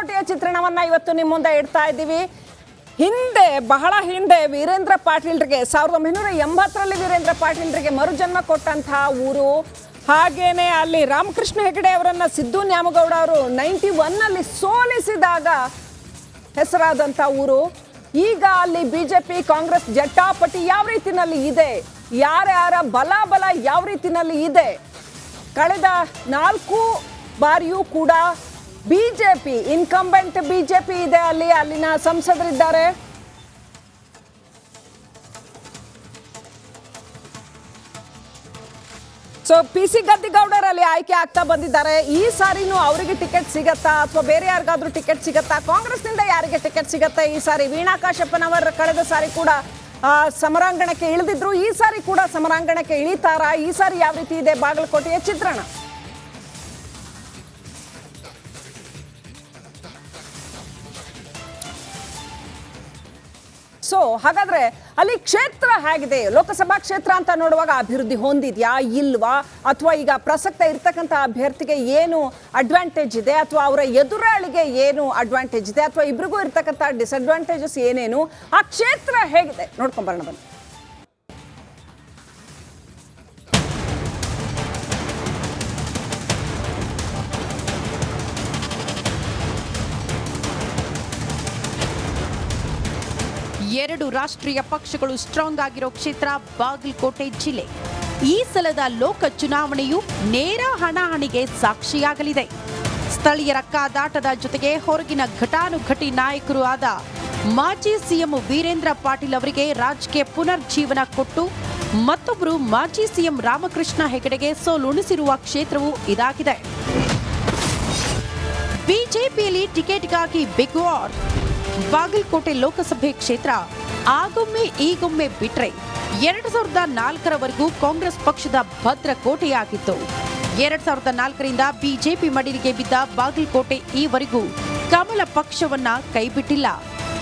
ಬಾಗಲಕೋಟೆಯ ಚಿತ್ರಣವನ್ನ ಇವತ್ತು ನಿಮ್ಮ ಮುಂದೆ ಇಡ್ತಾ ಇದ್ದೀವಿ. ಬಹಳ ಹಿಂದೆ ವೀರೇಂದ್ರ ಪಾಟೀಲ್ರಿಗೆ 1980ರಲ್ಲಿ ವೀರೇಂದ್ರ ಪಾಟೀಲ್ರಿಗೆ ಮರುಜನ್ಮ ಕೊಟ್ಟಂತಹ ಊರು. ಹಾಗೇನೆ ಅಲ್ಲಿ ರಾಮಕೃಷ್ಣ ಹೆಗಡೆ ಅವರನ್ನ ಸಿದ್ದು ನ್ಯಾಮಗೌಡ ಅವರು 91ನಲ್ಲಿ ಸೋಲಿಸಿದಾಗ ಹೆಸರಾದಂಥ ಊರು. ಈಗ ಅಲ್ಲಿ ಬಿಜೆಪಿ ಕಾಂಗ್ರೆಸ್ ಜಟಾಪಟಿ ಯಾವ ರೀತಿನಲ್ಲಿ ಇದೆ, ಯಾರ್ಯಾರ ಬಲ ಯಾವ ರೀತಿನಲ್ಲಿ ಇದೆ. ಕಳೆದ 4 ಬಾರಿಯೂ ಕೂಡ ಬಿಜೆಪಿ ಇನ್ಕಂಬೆಂಟ್ ಬಿಜೆಪಿ ಇದೆ. ಅಲ್ಲಿನ ಸಂಸದರಿದ್ದಾರೆ. ಸೊ PC ಗದ್ದಿಗೌಡರ್ ಅಲ್ಲಿ ಆಯ್ಕೆ ಆಗ್ತಾ ಬಂದಿದ್ದಾರೆ. ಈ ಸಾರಿನೂ ಅವರಿಗೆ ಟಿಕೆಟ್ ಸಿಗತ್ತಾ ಅಥವಾ ಬೇರೆ ಯಾರಿಗಾದ್ರೂ ಟಿಕೆಟ್ ಸಿಗತ್ತಾ? ಕಾಂಗ್ರೆಸ್ನಿಂದ ಯಾರಿಗೆ ಟಿಕೆಟ್ ಸಿಗತ್ತಾ ಈ ಸಾರಿ? ವೀಣಾ ಕಾಶಪ್ಪನವರ ಕಳೆದ ಸಾರಿ ಕೂಡ ಸಮರಾಂಗಣಕ್ಕೆ ಇಳಿದಿದ್ರು. ಈ ಸಾರಿ ಕೂಡ ಸಮರಾಂಗಣಕ್ಕೆ ಇಳಿತಾರಾ? ಈ ಸಾರಿ ಯಾವ ರೀತಿ ಇದೆ ಬಾಗಲಕೋಟೆಯ ಚಿತ್ರಣ? ಸೊ ಹಾಗಾದ್ರೆ ಅಲ್ಲಿ ಕ್ಷೇತ್ರ ಹೇಗಿದೆ? ಲೋಕಸಭಾ ಕ್ಷೇತ್ರ ಅಂತ ನೋಡುವಾಗ ಅಭಿವೃದ್ಧಿ ಹೊಂದಿದ್ಯಾ ಇಲ್ವಾ, ಅಥವಾ ಈಗ ಪ್ರಸಕ್ತ ಇರ್ತಕ್ಕಂಥ ಅಭ್ಯರ್ಥಿಗೆ ಏನು ಅಡ್ವಾಂಟೇಜ್ ಇದೆ, ಅಥವಾ ಅವರ ಎದುರಾಳಿಗೆ ಏನು ಅಡ್ವಾಂಟೇಜ್ ಇದೆ, ಅಥವಾ ಇಬ್ರಿಗೂ ಇರ್ತಕ್ಕಂಥ ಡಿಸ್ಅಡ್ವಾಂಟೇಜಸ್ ಏನೇನು, ಆ ಕ್ಷೇತ್ರ ಹೇಗಿದೆ ನೋಡ್ಕೊಂಬರೋಣ ಬನ್ನಿ. ಎರಡು ರಾಷ್ಟ್ರೀಯ ಪಕ್ಷಗಳು ಸ್ಟ್ರಾಂಗ್ ಆಗಿರೋ ಕ್ಷೇತ್ರ ಬಾಗಲಕೋಟೆ ಜಿಲ್ಲೆ. ಈ ಸಲದ ಲೋಕ ಚುನಾವಣೆಯು ನೇರ ಹಣಾಹಣಿಗೆ ಸಾಕ್ಷಿಯಾಗಲಿದೆ. ಸ್ಥಳೀಯರ ಕಾದಾಟದ ಜೊತೆಗೆ ಹೊರಗಿನ ಘಟಾನುಘಟಿ ನಾಯಕರು ಆದ ಮಾಜಿ ಸಿಎಂ ವೀರೇಂದ್ರ ಪಾಟೀಲ್ ಅವರಿಗೆ ರಾಜಕೀಯ ಪುನರ್ಜೀವನ ಕೊಟ್ಟು ಮತ್ತೊಬ್ಬರು ಮಾಜಿ ಸಿಎಂ ರಾಮಕೃಷ್ಣ ಹೆಗಡೆಗೆ ಸೋಲುಣಿಸಿರುವ ಕ್ಷೇತ್ರವೂ ಇದಾಗಿದೆ. ಬಿಜೆಪಿಯಲ್ಲಿ ಟಿಕೆಟ್ಗಾಗಿ ಬಿಗ್ ವಾರ್. ಬಾಗಲಕೋಟೆ ಲೋಕಸಭೆ ಕ್ಷೇತ್ರ ಆಗೊಮ್ಮೆ ಈಗೊಮ್ಮೆ ಬಿಟ್ರೆ 2004ರವರೆಗೂ ಕಾಂಗ್ರೆಸ್ ಪಕ್ಷದ ಭದ್ರಕೋಟೆಯಾಗಿತ್ತು. 2004ರಿಂದ ಬಿಜೆಪಿ ಮಡಿಲಿಗೆ ಬಿದ್ದ ಬಾಗಲಕೋಟೆ ಈವರೆಗೂ ಕಮಲ ಪಕ್ಷವನ್ನ ಕೈಬಿಟ್ಟಿಲ್ಲ.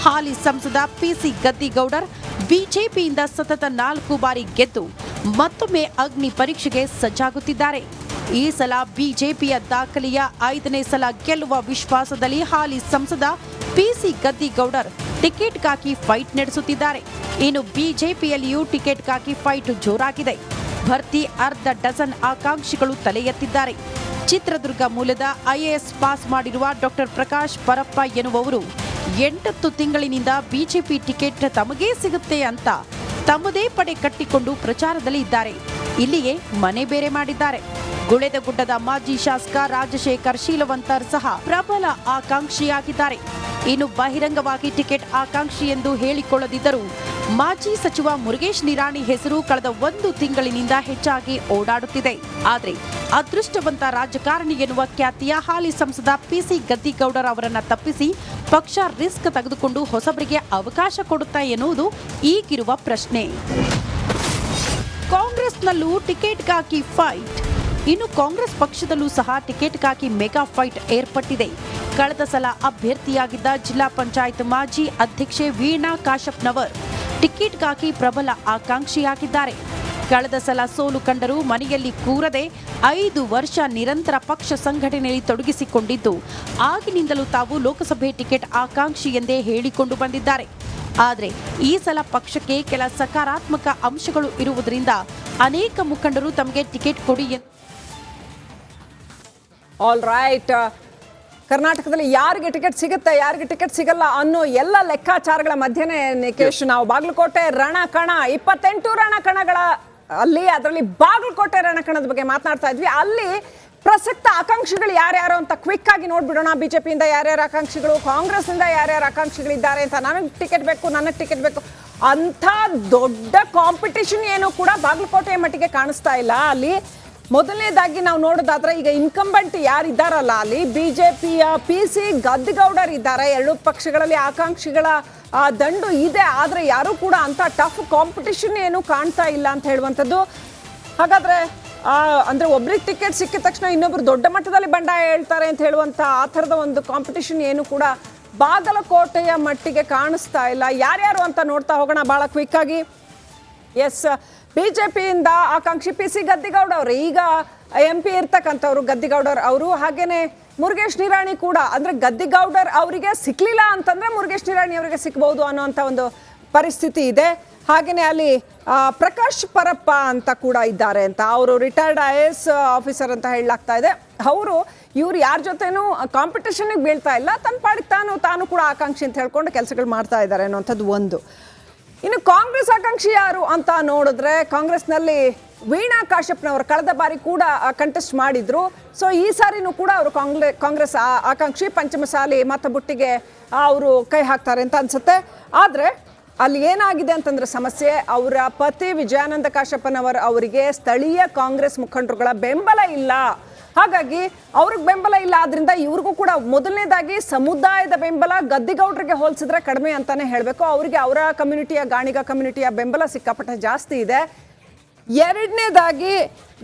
ಹಾಲಿ ಸಂಸದ PC ಗದ್ದಿಗೌಡರ್ ಬಿಜೆಪಿಯಿಂದ ಸತತ 4 ಬಾರಿ ಗೆದ್ದು ಮತ್ತೊಮ್ಮೆ ಅಗ್ನಿ ಪರೀಕ್ಷೆಗೆ ಸಜ್ಜಾಗುತ್ತಿದ್ದಾರೆ. ಈ ಸಲ ಬಿಜೆಪಿಯ ದಾಖಲೆಯ 5ನೇ ಸಲ ಗೆಲ್ಲುವ ವಿಶ್ವಾಸದಲ್ಲಿ ಹಾಲಿ ಸಂಸದ PC ಗದ್ದಿಗೌಡರ್ ಟಿಕೆಟ್ಗಾಗಿ ಫೈಟ್ ನಡೆಸುತ್ತಿದ್ದಾರೆ. ಇನ್ನು ಬಿಜೆಪಿಯಲ್ಲಿಯೂ ಟಿಕೆಟ್ಗಾಗಿ ಫೈಟ್ ಜೋರಾಗಿದೆ. ಭರ್ತಿ ಅರ್ಧ ಡಜನ್ ಆಕಾಂಕ್ಷಿಗಳು ತಲೆ ಎತ್ತಿದ್ದಾರೆ. ಚಿತ್ರದುರ್ಗ ಮೂಲದ IAS ಪಾಸ್ ಮಾಡಿರುವ ಡಾಕ್ಟರ್ ಪ್ರಕಾಶ್ ಪರಪ್ಪ ಎನ್ನುವವರು 8 ತಿಂಗಳಿನಿಂದ ಬಿಜೆಪಿ ಟಿಕೆಟ್ ತಮಗೇ ಸಿಗುತ್ತೆ ಅಂತ ತಮ್ಮದೇ ಪಡೆ ಕಟ್ಟಿಕೊಂಡು ಪ್ರಚಾರದಲ್ಲಿ ಇದ್ದಾರೆ. ಇಲ್ಲಿಯೇ ಮನೆ ಬೇರೆ ಮಾಡಿದ್ದಾರೆ. ಗುಳೆದಗುಡ್ಡದ ಮಾಜಿ ಶಾಸಕ ರಾಜಶೇಖರ್ ಶೀಲವಂತರ್ ಸಹ ಪ್ರಬಲ ಆಕಾಂಕ್ಷಿಯಾಗಿದ್ದಾರೆ. ಇನ್ನು ಬಹಿರಂಗವಾಗಿ ಟಿಕೆಟ್ ಆಕಾಂಕ್ಷಿ ಎಂದು ಹೇಳಿಕೊಳ್ಳದಿದ್ದರೂ ಮಾಜಿ ಸಚಿವ ಮುರುಗೇಶ್ ನಿರಾಣಿ ಹೆಸರು ಕಳೆದ 1 ತಿಂಗಳಿನಿಂದ ಹೆಚ್ಚಾಗಿ ಓಡಾಡುತ್ತಿದೆ. ಆದರೆ ಅದೃಷ್ಟವಂತ ರಾಜಕಾರಣಿ ಎನ್ನುವ ಖ್ಯಾತಿಯ ಹಾಲಿ ಸಂಸದ PC ಗದ್ದಿಗೌಡರ್ ಅವರನ್ನ ತಪ್ಪಿಸಿ ಪಕ್ಷ ರಿಸ್ಕ್ ತೆಗೆದುಕೊಂಡು ಹೊಸಬರಿಗೆ ಅವಕಾಶ ಕೊಡುತ್ತಾ ಎನ್ನುವುದು ಈಗಿರುವ ಪ್ರಶ್ನೆ. ಕಾಂಗ್ರೆಸ್ನಲ್ಲೂ ಟಿಕೆಟ್ಗಾಗಿ ಫೈಟ್. ಇನ್ನು ಕಾಂಗ್ರೆಸ್ ಪಕ್ಷದಲ್ಲೂ ಸಹ ಟಿಕೆಟ್ಗಾಗಿ ಮೆಗಾ ಫೈಟ್ ಏರ್ಪಟ್ಟಿದೆ. ಕಳೆದ ಸಲ ಅಭ್ಯರ್ಥಿಯಾಗಿದ್ದ ಜಿಲ್ಲಾ ಪಂಚಾಯತ್ ಮಾಜಿ ಅಧ್ಯಕ್ಷೆ ವೀಣಾ ಕಾಶಪ್ಪನವರ್ ಟಿಕೆಟ್ಗಾಗಿ ಪ್ರಬಲ ಆಕಾಂಕ್ಷಿಯಾಗಿದ್ದಾರೆ. ಕಳೆದ ಸಲ ಸೋಲು ಕಂಡರೂ ಮನೆಯಲ್ಲಿ ಕೂರದೆ 5 ವರ್ಷ ನಿರಂತರ ಪಕ್ಷ ಸಂಘಟನೆಯಲ್ಲಿ ತೊಡಗಿಸಿಕೊಂಡಿದ್ದು ಆಗಿನಿಂದಲೂ ತಾವು ಲೋಕಸಭೆ ಟಿಕೆಟ್ ಆಕಾಂಕ್ಷಿ ಎಂದೇ ಹೇಳಿಕೊಂಡು ಬಂದಿದ್ದಾರೆ. ಆದರೆ ಈ ಸಲ ಪಕ್ಷಕ್ಕೆ ಕೆಲ ಸಕಾರಾತ್ಮಕ ಅಂಶಗಳು ಇರುವುದರಿಂದ ಅನೇಕ ಮುಖಂಡರು ತಮಗೆ ಟಿಕೆಟ್ ಕೊಡಿ ಎಂದು. ಆಲ್ ರೈಟ್, ಕರ್ನಾಟಕದಲ್ಲಿ ಯಾರಿಗೆ ಟಿಕೆಟ್ ಸಿಗುತ್ತೆ ಯಾರಿಗೆ ಟಿಕೆಟ್ ಸಿಗಲ್ಲ ಅನ್ನೋ ಎಲ್ಲ ಲೆಕ್ಕಾಚಾರಗಳ ಮಧ್ಯೆನೇ ನಿಕೇಶ್ ನಾವು ಬಾಗಲಕೋಟೆ ರಣಕಣ 28 ರಣಕಣಗಳ ಅಲ್ಲಿ ಅದರಲ್ಲಿ ಬಾಗಲಕೋಟೆ ರಣಕಣದ ಬಗ್ಗೆ ಮಾತನಾಡ್ತಾ ಇದ್ವಿ. ಅಲ್ಲಿ ಪ್ರಸಕ್ತ ಆಕಾಂಕ್ಷಿಗಳು ಯಾರ್ಯಾರು ಅಂತ ಕ್ವಿಕ್ ಆಗಿ ನೋಡ್ಬಿಡೋಣ. ಬಿಜೆಪಿಯಿಂದ ಯಾರ್ಯಾರು ಆಕಾಂಕ್ಷಿಗಳು, ಕಾಂಗ್ರೆಸ್ನಿಂದ ಯಾರ್ಯಾರು ಆಕಾಂಕ್ಷಿಗಳಿದ್ದಾರೆ ಅಂತ. ನನಗೆ ಟಿಕೆಟ್ ಬೇಕು ಅಂತ ದೊಡ್ಡ ಕಾಂಪಿಟಿಷನ್ ಏನು ಕೂಡ ಬಾಗಲಕೋಟೆಯ ಮಟ್ಟಿಗೆ ಕಾಣಿಸ್ತಾ ಇಲ್ಲ. ಅಲ್ಲಿ ಮೊದಲನೇದಾಗಿ ನಾವು ನೋಡೋದಾದ್ರೆ ಈಗ ಇನ್ಕಂಬೆಂಟ್ ಯಾರಿದ್ದಾರಲ್ಲ ಅಲ್ಲಿ ಬಿಜೆಪಿಯ PC ಗದ್ದಿಗೌಡರ್ ಇದ್ದಾರೆ. 2 ಪಕ್ಷಗಳಲ್ಲಿ ಆಕಾಂಕ್ಷಿಗಳ ದಂಡು ಇದೆ. ಆದರೆ ಯಾರು ಕೂಡ ಅಂತ ಟಫ್ ಕಾಂಪಿಟಿಷನ್ ಏನು ಕಾಣ್ತಾ ಇಲ್ಲ ಅಂತ ಹೇಳುವಂಥದ್ದು. ಹಾಗಾದ್ರೆ ಅಂದ್ರೆ ಒಬ್ರಿಗೆ ಟಿಕೆಟ್ ಸಿಕ್ಕಿದ ತಕ್ಷಣ ಇನ್ನೊಬ್ರು ದೊಡ್ಡ ಮಟ್ಟದಲ್ಲಿ ಬಂಡಾಯ ಹೇಳ್ತಾರೆ ಅಂತ ಹೇಳುವಂಥ ಆ ಥರದ ಒಂದು ಕಾಂಪಿಟಿಷನ್ ಏನು ಕೂಡ ಬಾಗಲಕೋಟೆಯ ಮಟ್ಟಿಗೆ ಕಾಣಿಸ್ತಾ ಇಲ್ಲ. ಯಾರ್ಯಾರು ಅಂತ ನೋಡ್ತಾ ಹೋಗೋಣ ಭಾಳ ಕ್ವಿಕ್ ಆಗಿ. ಎಸ್, ಬಿಜೆಪಿಯಿಂದ ಆಕಾಂಕ್ಷಿ PC ಗದ್ದಿಗೌಡ ಅವರು, ಈಗ MP ಇರ್ತಕ್ಕಂಥವ್ರು ಗದ್ದಿಗೌಡರ್ ಅವರು. ಹಾಗೇನೆ ಮುರುಗೇಶ್ ನಿರಾಣಿ ಕೂಡ ಅಂದ್ರೆ ಗದ್ದಿಗೌಡರ್ ಅವರಿಗೆ ಸಿಕ್ಲಿಲ್ಲ ಅಂತಂದ್ರೆ ಮುರುಗೇಶ್ ನಿರಾಣಿ ಅವರಿಗೆ ಸಿಕ್ಬಹುದು ಅನ್ನೋಂಥ ಒಂದು ಪರಿಸ್ಥಿತಿ ಇದೆ. ಹಾಗೆಯೇ ಅಲ್ಲಿ ಪ್ರಕಾಶ್ ಪರಪ್ಪ ಅಂತ ಕೂಡ ಇದ್ದಾರೆ ಅಂತ, ಅವರು ರಿಟೈರ್ಡ್ IAS ಆಫೀಸರ್ ಅಂತ ಹೇಳಲಾಗ್ತಾ ಇದೆ. ಇವ್ರು ಯಾರ ಜೊತೆನೂ ಕಾಂಪಿಟೇಷನ್ಗೆ ಬೀಳ್ತಾ ಇಲ್ಲ, ತನ್ನ ಪಾಡಿಗೆ ತಾನು ಕೂಡ ಆಕಾಂಕ್ಷಿ ಅಂತ ಹೇಳ್ಕೊಂಡು ಕೆಲಸಗಳು ಮಾಡ್ತಾ ಇದ್ದಾರೆ ಅನ್ನೋಂಥದ್ದು ಒಂದು. ಇನ್ನು ಕಾಂಗ್ರೆಸ್ ಆಕಾಂಕ್ಷಿ ಯಾರು ಅಂತ ನೋಡಿದ್ರೆ ಕಾಂಗ್ರೆಸ್ನಲ್ಲಿ ವೀಣಾ ಕಾಶ್ಯಪ್ನವರು ಕಳೆದ ಬಾರಿ ಕೂಡ ಕಂಟೆಸ್ಟ್ ಮಾಡಿದ್ರು. ಸೊ ಈ ಸಾರಿನೂ ಕೂಡ ಅವರು ಕಾಂಗ್ರೆಸ್ ಆಕಾಂಕ್ಷಿ, ಪಂಚಮಸಾಲಿ ಮತಬುಟ್ಟಿಗೆ ಅವರು ಕೈ ಹಾಕ್ತಾರೆ ಅಂತ ಅನ್ಸುತ್ತೆ. ಆದರೆ ಅಲ್ಲಿ ಏನಾಗಿದೆ ಅಂತಂದ್ರೆ ಸಮಸ್ಯೆ, ಅವರ ಪತಿ ವಿಜಯಾನಂದ ಅವರಿಗೆ ಸ್ಥಳೀಯ ಕಾಂಗ್ರೆಸ್ ಮುಖಂಡರುಗಳ ಬೆಂಬಲ ಇಲ್ಲ. ಹಾಗಾಗಿ ಅವ್ರಿಗೆ ಬೆಂಬಲ ಇಲ್ಲ, ಆದ್ರಿಂದ ಇವ್ರಿಗೂ ಕೂಡ ಮೊದಲನೇದಾಗಿ ಸಮುದಾಯದ ಬೆಂಬಲ ಗದ್ದಿಗೌಡರಿಗೆ ಹೋಲಿಸಿದ್ರೆ ಕಡಿಮೆ ಅಂತಾನೆ ಹೇಳಬೇಕು. ಅವರಿಗೆ ಅವರ ಕಮ್ಯುನಿಟಿಯ ಗಾಣಿಗ ಕಮ್ಯುನಿಟಿಯ ಬೆಂಬಲ ಸಿಕ್ಕಾಪಟ್ಟೆ ಜಾಸ್ತಿ ಇದೆ. ಎರಡನೇದಾಗಿ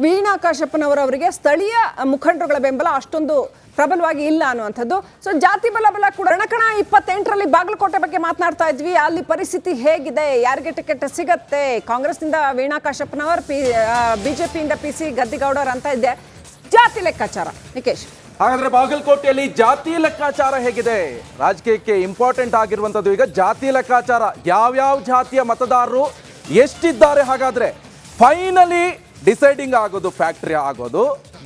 ವೀಣಾ ಕಾಶ್ಯಪ್ಪನವರವರಿಗೆ ಸ್ಥಳೀಯ ಮುಖಂಡರುಗಳ ಬೆಂಬಲ ಅಷ್ಟೊಂದು ಪ್ರಬಲವಾಗಿ ಇಲ್ಲ ಅನ್ನುವಂಥದ್ದು. ಸೊ ಜಾತಿ ಬಲ ಕೂಡ ರಣಕಣ 28ರಲ್ಲಿ ಬಾಗಲಕೋಟೆ ಬಗ್ಗೆ ಮಾತನಾಡ್ತಾ ಇದ್ವಿ. ಅಲ್ಲಿ ಪರಿಸ್ಥಿತಿ ಹೇಗಿದೆ, ಯಾರಿಗೆ ಟಿಕೆಟ್ ಸಿಗತ್ತೆ, ಕಾಂಗ್ರೆಸ್ನಿಂದ ವೀಣಾ ಕಾಶ್ಯಪ್ಪನವರ್, ಬಿಜೆಪಿಯಿಂದ PC ಗದ್ದಿಗೌಡರ್ ಅಂತ ಇದೆ. ಜಾತಿ ಲೆಕ್ಕಾಚಾರ ನಿಕೇಶ್, ಹಾಗಾದ್ರೆ ಬಾಗಲಕೋಟೆಯಲ್ಲಿ ಜಾತಿ ಲೆಕ್ಕಾಚಾರ ಹೇಗಿದೆ? ರಾಜಕೀಯಕ್ಕೆ ಇಂಪಾರ್ಟೆಂಟ್ ಆಗಿರುವಂತದ್ದು ಈಗ ಜಾತಿ ಲೆಕ್ಕಾಚಾರ. ಯಾವ್ಯಾವ ಜಾತಿಯ ಮತದಾರರು ಎಷ್ಟಿದ್ದಾರೆ, ಹಾಗಾದ್ರೆ ಫೈನಲಿ ಡಿಸೈಡಿಂಗ್ ಆಗೋದು, ಫ್ಯಾಕ್ಟರಿ ಆಗೋದು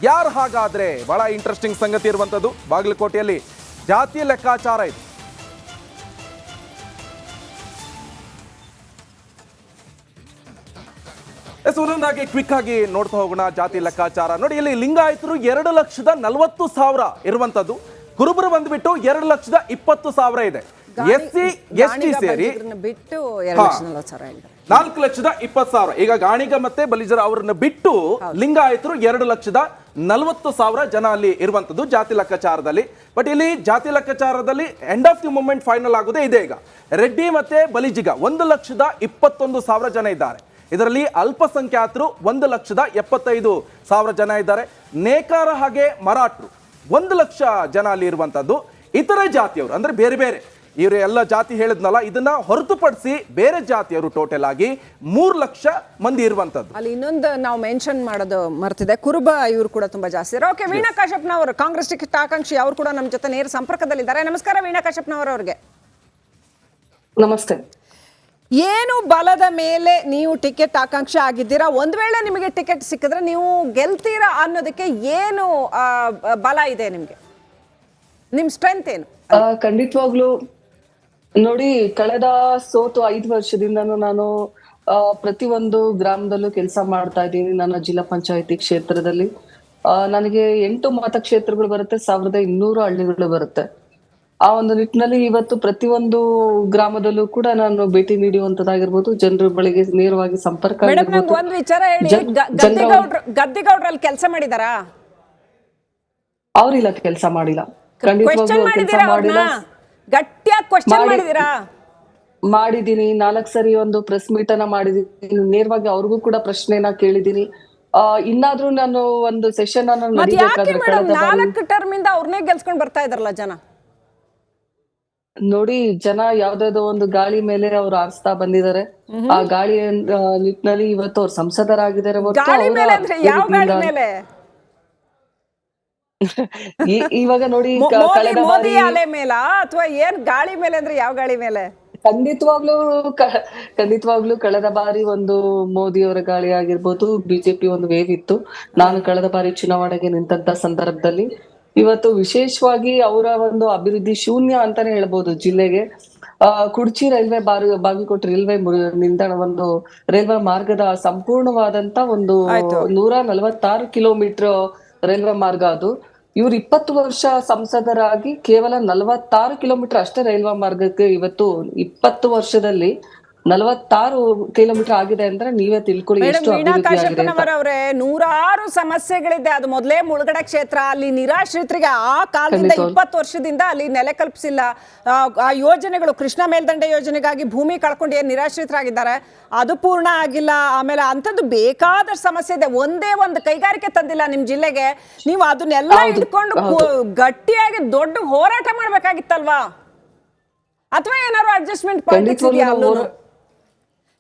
ಯಾರು? ಹಾಗಾದ್ರೆ ಬಹಳ ಇಂಟ್ರೆಸ್ಟಿಂಗ್ ಸಂಗತಿ ಇರುವಂತದ್ದು ಬಾಗಲಕೋಟೆಯಲ್ಲಿ ಜಾತಿ ಲೆಕ್ಕಾಚಾರ ಇದೆ. ಒಂದೊಂದಾಗಿ ಕ್ವಿಕ್ ಆಗಿ ನೋಡ್ತಾ ಹೋಗೋಣ. ಜಾತಿ ಲೆಕ್ಕಾಚಾರ ನೋಡಿ, ಇಲ್ಲಿ ಲಿಂಗಾಯತರು 2,40,40,000 ಇರುವಂತದ್ದು, ಕುರುಬರು ಬಂದ್ಬಿಟ್ಟು 2,20,000 ಇದೆ. SC ST ಸೇರಿ ಬಿಟ್ಟು 4,20,000. ಈಗ ಗಾಣಿಗ ಮತ್ತೆ ಬಲಿಜರ ಅವರನ್ನ ಬಿಟ್ಟು ಲಿಂಗಾಯತರು 2,40,000 ಜನ ಅಲ್ಲಿ ಇರುವಂತದ್ದು ಜಾತಿ ಲೆಕ್ಕಾಚಾರದಲ್ಲಿ. ಬಟ್ ಇಲ್ಲಿ ಜಾತಿ ಲೆಕ್ಕಾಚಾರದಲ್ಲಿ end of the moment final ಆಗೋದೇ ಇದೆ. ಈಗ ರೆಡ್ಡಿ ಮತ್ತೆ ಬಲಿಜಿಗ 1,21,000 ಜನ ಇದ್ದಾರೆ. ಇದರಲ್ಲಿ ಅಲ್ಪಸಂಖ್ಯಾತರು 1,75,000 ಜನ ಇದ್ದಾರೆ. ನೇಕಾರ ಹಾಗೆ ಮರಾಠರು 1,00,000 ಜನ ಅಲ್ಲಿ ಇರುವಂತದ್ದು. ಇತರೆ ಜಾತಿಯವರು ಅಂದ್ರೆ ಬೇರೆ ಬೇರೆ ಇವರು ಎಲ್ಲ ಜಾತಿ ಹೇಳಿದ್ನಲ್ಲ, ಇದನ್ನ ಹೊರತುಪಡಿಸಿ ಬೇರೆ ಜಾತಿಯವರು ಟೋಟಲ್ ಆಗಿ 3,00,000 ಮಂದಿ ಇರುವಂತದ್ದು. ಅಲ್ಲಿ ಇನ್ನೊಂದು ನಾವು ಮೆನ್ಷನ್ ಮಾಡೋದು ಮರ್ತಿದೆ, ಕುರುಬ ಇವರು ಕೂಡ ತುಂಬಾ ಜಾಸ್ತಿ ಇದ್ದಾರೆ. ಓಕೆ, ವೀಣಾ ಕಾಶ್ಯಪ್ನವರು ಕಾಂಗ್ರೆಸ್ ಟಿಕೆಟ್ ಆಕಾಂಕ್ಷಿ, ಅವರು ಕೂಡ ನಮ್ಮ ಜೊತೆ ನೇರ ಸಂಪರ್ಕದಲ್ಲಿದ್ದಾರೆ. ನಮಸ್ಕಾರ ವೀಣಾ ಕಾಶ್ಯಪ್ನವರವ್ರಿಗೆ. ನಮಸ್ತೆ. ಏನು ಬಲದ ಮೇಲೆ ನೀವು ಟಿಕೆಟ್ ಆಕಾಂಕ್ಷಿ ಆಗಿದ್ದೀರಾ? ಒಂದ್ ವೇಳೆ ನಿಮಗೆ ಟಿಕೆಟ್ ಸಿಕ್ಕಿದ್ರೆ ನೀವು ಗೆಲ್ತೀರಾ ಅನ್ನೋದಕ್ಕೆ ಏನು ಬಲ ಇದೆ ನಿಮ್ಗೆ? ನಿಮ್ ಸ್ಟ್ರೆಂತ್ ಏನು? ಖಂಡಿತವಾಗ್ಲು ನೋಡಿ, ಕಳೆದ 5 ವರ್ಷದಿಂದನೂ ನಾನು ಪ್ರತಿಯೊಂದು ಗ್ರಾಮದಲ್ಲೂ ಕೆಲಸ ಮಾಡ್ತಾ ಇದ್ದೀನಿ. ನನ್ನ ಜಿಲ್ಲಾ ಪಂಚಾಯತಿ ಕ್ಷೇತ್ರದಲ್ಲಿ ನನಗೆ 8 ಮತಕ್ಷೇತ್ರಗಳು ಬರುತ್ತೆ, 1,200 ಹಳ್ಳಿಗಳು ಬರುತ್ತೆ. ಆ ಒಂದು ನಿಟ್ಟಿನಲ್ಲಿ ಇವತ್ತು ಪ್ರತಿಯೊಂದು ಗ್ರಾಮದಲ್ಲೂ ಕೂಡ ನಾನು ಭೇಟಿ ನೀಡುವಂತದ್ದಾಗಿರ್ಬೋದು, ಜನರ ಬಳಿಗೆ ನೇರವಾಗಿ ಸಂಪರ್ಕ. ಒಂದ್ ವಿಚಾರ ಹೇಳಿ, ಗದ್ದಿಗೌಡ್ರಲ್ಲಿ ಕೆಲಸ ಮಾಡಿದಾರಾ? ಅವ್ರಿಲ್ಲ, ಕೆಲಸ ಮಾಡಿಲ್ಲ. ಖಂಡಿತವಾಗ್ಲೂ ಕೆಲಸ ಮಾಡಿಲ್ಲ. ಗಟ್ಟಿಯಾಗಿ ಕ್ವೆಶ್ಚನ್ ಮಾಡಿದೀರಾ? ಮಾಡಿದೀನಿ. 4 ಸರಿ ಒಂದು ಪ್ರೆಸ್ ಮೀಟ್ ಅನ್ನ ಮಾಡಿದೀನಿ. ನೇರವಾಗಿ ಅವ್ರಿಗೂ ಕೂಡ ಪ್ರಶ್ನೆನ ಕೇಳಿದೀನಿ. ಇನ್ನಾದ್ರೂ ನಾನು ಒಂದು ಸೆಷನ್ ಅನ್ನ ನಡಿಬೇಕಾದ್ರೆ 4 ಟರ್ಮ್ ಇಂದ ಅವ್ರನ್ನೇ ಗೆಲ್ಸ್ಕೊಂಡ್ ಬರ್ತಾ ಇದಾರಲ್ಲ ಜನ. ನೋಡಿ, ಜನ ಯಾವ್ದಾವ್ದೋ ಒಂದು ಗಾಳಿ ಮೇಲೆ ಅವ್ರು ಆರಿಸ್ತಾ ಬಂದಿದ್ದಾರೆ. ಆ ಗಾಳಿ ನಿಟ್ಟಿನಲ್ಲಿ ಇವತ್ತು ಅವ್ರು ಸಂಸದರಾಗಿದ್ದಾರೆ. ಇವಾಗ ನೋಡಿ, ಕಳೆದ ಬಾರಿ ಅಲೆ ಮೇಲ ಅಥವಾ ಏನ್ ಗಾಳಿ ಮೇಲೆ ಅಂದ್ರೆ ಯಾವ ಗಾಳಿ ಮೇಲೆ? ಖಂಡಿತವಾಗ್ಲೂ ಕಳೆದ ಬಾರಿ ಒಂದು ಮೋದಿ ಅವರ ಗಾಳಿ ಆಗಿರ್ಬೋದು, ಬಿಜೆಪಿ ಒಂದು ವೇವ್ ಇತ್ತು. ನಾನು ಕಳೆದ ಬಾರಿ ಚುನಾವಣೆಗೆ ನಿಂತ ಸಂದರ್ಭದಲ್ಲಿ ಇವತ್ತು ವಿಶೇಷವಾಗಿ ಅವರ ಒಂದು ಅಭಿವೃದ್ಧಿ ಶೂನ್ಯ ಅಂತಾನೆ ಹೇಳ್ಬೋದು. ಜಿಲ್ಲೆಗೆ ಕುಡ್ಚಿ ರೈಲ್ವೆ ಬಾಗಲಕೋಟೆ ರೈಲ್ವೆ ನಿಲ್ದಾಣ, ಒಂದು ರೈಲ್ವೆ ಮಾರ್ಗದ ಸಂಪೂರ್ಣವಾದಂತ ಒಂದು 146 ಕಿಲೋಮೀಟರ್ ರೈಲ್ವೆ ಮಾರ್ಗ ಅದು. ಇವ್ರು 20 ವರ್ಷ ಸಂಸದರಾಗಿ ಕೇವಲ 46 ಕಿಲೋಮೀಟರ್ ಅಷ್ಟೇ ರೈಲ್ವೆ ಮಾರ್ಗಕ್ಕೆ ಇವತ್ತು 20 ವರ್ಷದಲ್ಲಿ 46 ಕಿಲೋಮೀಟರ್ ಆಗಿದೆ ಅಂದ್ರೆ ನೀವೇ ತಿಳ್ಕೊಳ್ಳಿ ಎಷ್ಟು ಅಭಿವೃದ್ಧಿ ಆಗಿದೆ ಅಂತ. ಅವರೇ, 100 ಸಮಸ್ಯೆಗಳಿದೆ. ಅದು ಮೊದಲೇ ಮುಳುಗಡೆ ಕ್ಷೇತ್ರ. ಅಲ್ಲಿ ನಿರಾಶ್ರಿತರಿಗೆ ಆ ಕಾಲದಿಂದ 20 ವರ್ಷದಿಂದ ಅಲ್ಲಿ ನೆಲೆ ಕಲ್ಪಿಸಿಲ್ಲ. ಆ ಯೋಜನೆಗಳು, ಕೃಷ್ಣ ಮೇಲ್ದಂಡೆ ಯೋಜನೆಗಾಗಿ ಭೂಮಿ ಕಳ್ಕೊಂಡು ಏನ್ ನಿರಾಶ್ರಿತರಾಗಿದ್ದಾರೆ ಅದು ಪೂರ್ಣ ಆಗಿಲ್ಲ. ಆಮೇಲೆ ಅಂಥದ್ದು ಬೇಕಾದಷ್ಟು ಸಮಸ್ಯೆ ಇದೆ. ಒಂದೇ ಒಂದು ಕೈಗಾರಿಕೆ ತಂದಿಲ್ಲ ನಿಮ್ ಜಿಲ್ಲೆಗೆ. ನೀವು ಅದನ್ನೆಲ್ಲ ಇಟ್ಕೊಂಡು ಗಟ್ಟಿಯಾಗಿ ದೊಡ್ಡ ಹೋರಾಟ ಮಾಡ್ಬೇಕಾಗಿತ್ತಲ್ವಾ? ಅಥವಾ ಏನಾದ್ರು ಅಡ್ಜಸ್ಟ್ಮೆಂಟ್ ಪಾಲಿಟಿಕ್ಸ್ ಇದೆಯಾ?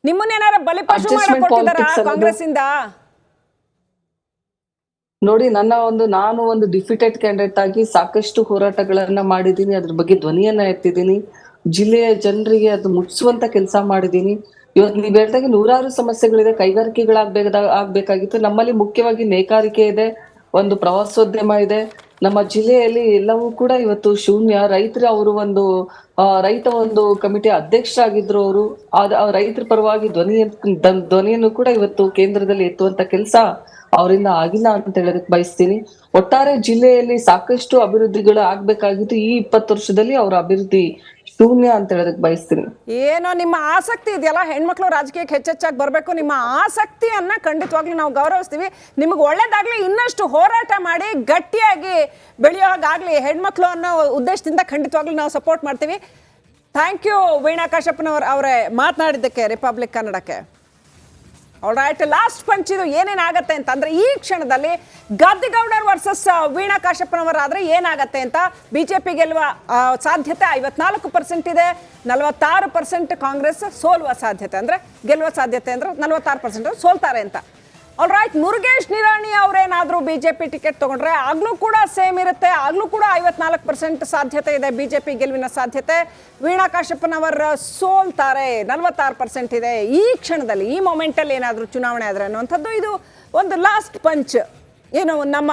ನಿಮ್ಮನ್ನೇನಾರ ಬಲಿಪಶು ಮಾಡಕ್ ಕೊಟ್ಟಿದಾರ ಕಾಂಗ್ರೆಸ್ ಇಂದ? ನೋಡಿ, ನಾನು ಒಂದು ಡಿಫಿಟೆಡ್ ಕ್ಯಾಂಡಿಡೇಟ್ ಆಗಿ ಸಾಕಷ್ಟು ಹೋರಾಟಗಳನ್ನ ಮಾಡಿದ್ದೀನಿ, ಅದ್ರ ಬಗ್ಗೆ ಧ್ವನಿಯನ್ನ ಎತ್ತಿದ್ದೀನಿ, ಜಿಲ್ಲೆಯ ಜನರಿಗೆ ಅದು ಮುಟ್ಟಿಸುವಂತ ಕೆಲಸ ಮಾಡಿದ್ದೀನಿ. ಇವತ್ತು ನೀವ್ ಹೇಳ್ದಾಗೆ ನೂರಾರು ಸಮಸ್ಯೆಗಳಿದೆ, ಆಗ್ಬೇಕಾಗಿತ್ತು. ನಮ್ಮಲ್ಲಿ ಮುಖ್ಯವಾಗಿ ನೇಕಾರಿಕೆ ಇದೆ, ಒಂದು ಪ್ರವಾಸೋದ್ಯಮ ಇದೆ. ನಮ್ಮ ಜಿಲ್ಲೆಯಲ್ಲಿ ಎಲ್ಲವೂ ಕೂಡ ಇವತ್ತು ಶೂನ್ಯ. ರೈತ ಒಂದು ಕಮಿಟಿ ಅಧ್ಯಕ್ಷರಾಗಿದ್ರು ಅವರು. ರೈತರ ಪರವಾಗಿ ಧ್ವನಿಯನ್ನು ಕೂಡ ಇವತ್ತು ಕೇಂದ್ರದಲ್ಲಿ ಎತ್ತುವಂತ ಕೆಲಸ ಅವರಿಂದ ಆಗಿಲ್ಲ ಅಂತ ಹೇಳೋದಕ್ಕೆ ಬಯಸ್ತೀನಿ. ಒಟ್ಟಾರೆ ಜಿಲ್ಲೆಯಲ್ಲಿ ಸಾಕಷ್ಟು ಅಭಿವೃದ್ಧಿಗಳು ಆಗ್ಬೇಕಾಗಿತ್ತು. ಈ 20 ವರ್ಷದಲ್ಲಿ ಅವರ ಅಭಿವೃದ್ಧಿ ಶೂನ್ಯ ಅಂತ ಹೇಳೋದಕ್ಕೆ ಬಯಸ್ತೀನಿ. ಏನೋ ನಿಮ್ಮ ಆಸಕ್ತಿ ಇದೆಯಲ್ಲ, ಹೆಣ್ಮಕ್ಳು ರಾಜಕೀಯಕ್ಕೆ ಹೆಚ್ಚೆಚ್ಚಾಗಿ ಬರಬೇಕು, ನಿಮ್ಮ ಆಸಕ್ತಿಯನ್ನ ಖಂಡಿತವಾಗ್ಲೂ ನಾವು ಗೌರವಿಸ್ತೀವಿ. ನಿಮಗೆ ಒಳ್ಳೇದಾಗ್ಲಿ, ಇನ್ನಷ್ಟು ಹೋರಾಟ ಮಾಡಿ ಗಟ್ಟಿಯಾಗಿ ಬೆಳೆಯೋ ಹಾಗಾಗ್ಲಿ ಹೆಣ್ಮಕ್ಳು ಅನ್ನೋ ಉದ್ದೇಶದಿಂದ ಖಂಡಿತವಾಗ್ಲೂ ನಾವು ಸಪೋರ್ಟ್ ಮಾಡ್ತೀವಿ. ಥ್ಯಾಂಕ್ ಯು ವೀಣಾ ಕಾಶಪ್ಪನವರೇ ಮಾತನಾಡಿದ್ದಕ್ಕೆ ರಿಪಬ್ಲಿಕ್ ಕನ್ನಡಕ್ಕೆ. ಆಲ್ರೈಟ್, ಲಾಸ್ಟ್ ಪಂಚ್ ಇದು ಏನೇನಾಗತ್ತೆ ಅಂತ ಅಂದ್ರೆ, ಈ ಕ್ಷಣದಲ್ಲಿ ಗದ್ದಿಗೌಡರ್ ವರ್ಸಸ್ ವೀಣಾ ಕಾಶಪ್ಪನವರಾದ್ರೆ ಏನಾಗತ್ತೆ ಅಂತ. ಬಿಜೆಪಿ ಗೆಲ್ಲುವ ಸಾಧ್ಯತೆ 54% ಇದೆ, 46% ಕಾಂಗ್ರೆಸ್ ಸೋಲುವ ಸಾಧ್ಯತೆ, ಅಂದ್ರೆ ಗೆಲ್ಲುವ ಸಾಧ್ಯತೆ ಅಂದ್ರೆ 46% ಸೋಲ್ತಾರೆ ಅಂತ. ಆಲ್ರೈಟ್, ಮುರುಗೇಶ್ ನಿರಾಣಿ ಅವರೇನಾದ್ರೂ ಬಿಜೆಪಿ ಟಿಕೆಟ್ ತಗೊಂಡ್ರೆ ಆಗ್ಲೂ ಕೂಡ ಸೇಮ್ ಇರುತ್ತೆ, ಆಗ್ಲೂ ಕೂಡ 54% ಸಾಧ್ಯತೆ ಇದೆ ಬಿಜೆಪಿ ಗೆಲುವಿನ ಸಾಧ್ಯತೆ. ವೀಣಾ ಕಾಶಪ್ಪನವರ ಸೋಲ್ತಾರೆ, 46% ಇದೆ. ಈ ಕ್ಷಣದಲ್ಲಿ, ಈ ಮೊಮೆಂಟಲ್ಲಿ ಏನಾದರೂ ಚುನಾವಣೆ ಆದರೆ ಅನ್ನುವಂಥದ್ದು ಇದು ಒಂದು ಲಾಸ್ಟ್ ಪಂಚ್. ಏನು ನಮ್ಮ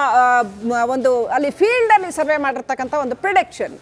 ಒಂದು ಅಲ್ಲಿ ಫೀಲ್ಡಲ್ಲಿ ಸರ್ವೆ ಮಾಡಿರ್ತಕ್ಕಂಥ ಒಂದು ಪ್ರಿಡಿಕ್ಷನ್.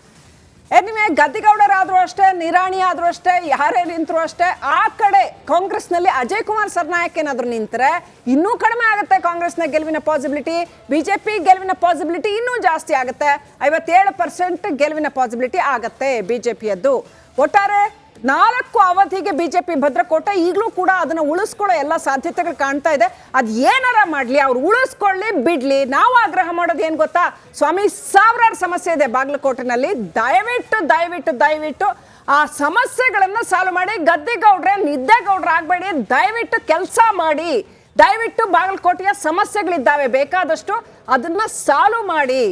ಎನಿವೆ, ಗದ್ದಿಗೌಡರಾದ್ರೂ ಅಷ್ಟೇ, ನಿರಾಣಿ ಆದ್ರೂ ಅಷ್ಟೇ, ಯಾರೇ ನಿಂತರೂ ಅಷ್ಟೇ, ಆ ಕಡೆ ಕಾಂಗ್ರೆಸ್ನಲ್ಲಿ ಅಜಯ್ ಕುಮಾರ್ ಸರ್ನಾಯಕ್ ಏನಾದ್ರು ನಿಂತರೆ ಇನ್ನೂ ಕಡಿಮೆ ಆಗುತ್ತೆ ಕಾಂಗ್ರೆಸ್ನ ಗೆಲುವಿನ ಪಾಸಿಬಿಲಿಟಿ. ಬಿಜೆಪಿ ಗೆಲುವಿನ ಪಾಸಿಬಿಲಿಟಿ ಇನ್ನೂ ಜಾಸ್ತಿ ಆಗುತ್ತೆ, 57% ಗೆಲುವಿನ ಪಾಸಿಬಿಲಿಟಿ ಆಗುತ್ತೆ ಬಿಜೆಪಿಯದ್ದು. ಒಟ್ಟಾರೆ 4 ಅವಧಿಗೆ ಬಿಜೆಪಿ ಭದ್ರಕೋಟೆ, ಈಗಲೂ ಕೂಡ ಅದನ್ನು ಉಳಿಸ್ಕೊಳ್ಳೋ ಎಲ್ಲ ಸಾಧ್ಯತೆಗಳು ಕಾಣ್ತಾ ಇದೆ. ಅದು ಏನಾರ ಮಾಡಲಿ, ಅವ್ರು ಉಳಿಸ್ಕೊಳ್ಳಿ ಬಿಡ್ಲಿ, ನಾವು ಆಗ್ರಹ ಮಾಡೋದು ಏನು ಗೊತ್ತಾ ಸ್ವಾಮಿ, ಸಾವಿರಾರು ಸಮಸ್ಯೆ ಇದೆ ಬಾಗಲಕೋಟೆನಲ್ಲಿ. ದಯವಿಟ್ಟು ಆ ಸಮಸ್ಯೆಗಳನ್ನು ಸಾಲ್ವ್ ಮಾಡಿ. ಗದ್ದಿಗೌಡ್ರೆ ನಿದ್ದೆಗೌಡ್ರೆ ಆಗಬೇಡಿ, ದಯವಿಟ್ಟು ಕೆಲಸ ಮಾಡಿ. ದಯವಿಟ್ಟು ಬಾಗಲಕೋಟೆಯ ಸಮಸ್ಯೆಗಳಿದ್ದಾವೆ ಬೇಕಾದಷ್ಟು, ಅದನ್ನ ಸಾಲ್ವ್ ಮಾಡಿ.